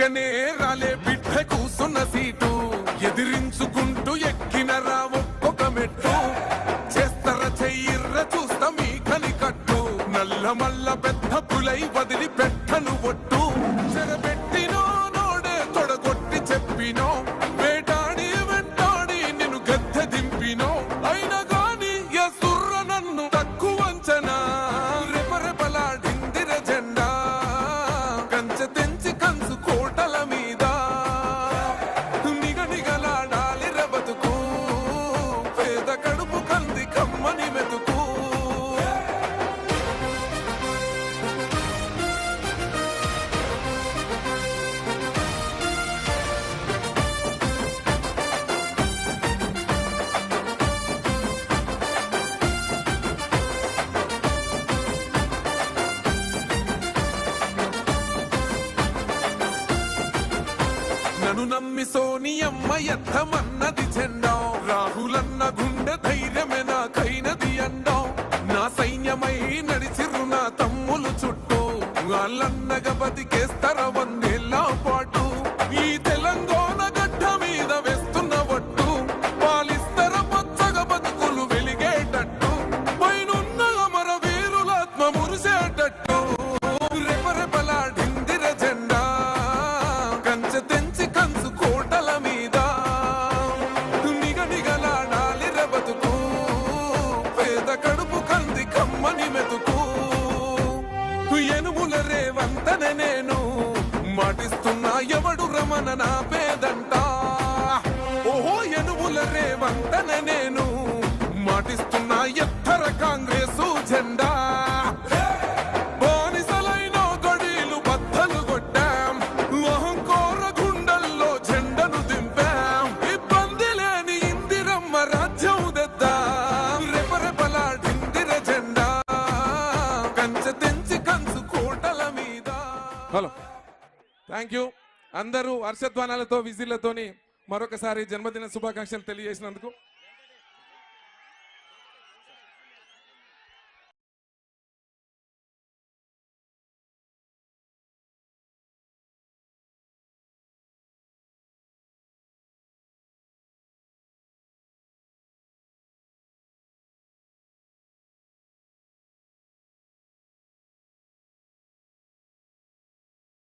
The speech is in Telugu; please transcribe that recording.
ఎక్కనే రాలే బిడ్డ కూసున్న సీటు ఎదిరించుకుంటూ ఎక్కినరా ఒక్కొక్క మెట్టు చేస్తర చెయ్యిర్ర చూస్తా మీ కని కట్టు నల్ల మల్ల పెద్ద పులై వదిలి పెట్టను ఒట్టు చెరబెట్టినో నోడే తొడగొట్టి చెప్పినో వేటాడి వెంటాడి నిన్ను గద్దె దింపినో అయినా గాని ఎసుర్ర నన్ను తక్కువ అంచనా రెపరెపలాడిందిర జెండా కంచె తెంచి కంచు కోటల మీద నిగనిగలాడాలి రబతుకు పేద కడుపు కంది కమ్మని మెతుకు నన్ను నమ్మి సోనియమ్మ ఎత్తమన్నది జెండా రాహులన్న గుండె ధైర్యమే నాకైనది అండా నా సైన్యమై నడిచిరు నా తమ్ములు చుట్టూ వాళ్ళన్నగా బతికేస్తర వందేళ్ళ పాటు ఈ తెలంగాణ గడ్డ మీద వేస్తున్న ఒట్టు పాలిస్తర పచ్చగా బతుకులు వెలిగేటట్టు పైనున్న అమర వీరులాత్మ మురిసేటట్టు రెపరెపలాడిందిర జెండా కంచె తెంచి కంచు కోటల మీద నిగనిగలాడాలి రబతుకు పేద కడుపు కంది కమ్మని మెతుకు ఎనుముల రేవంతనే నేను మాటిస్తున్నా ఎవడు రమణ నా పేదంట ఓహో ఎనుముల రేవంతనే నేను మాటిస్తున్నా ఎత్తర కాంగ్రెసు జెండా బానిసలైన గడీలు బద్దలు కొట్టాం అహంకోర గుండెల్లో జెండను దింపాం ఇబ్బంది లేని ఇందిరమ్మ రాజ్యం తెద్దాం రెపరెపలాడిందిర జెండా కంచె తెంచి కంచు కోటల మీద. హలో, థ్యాంక్ యూ అందరూ హర్షధ్వానాలతో విజిల్లతోని మరొకసారి జన్మదిన శుభాకాంక్షలు తెలియజేసినందుకు.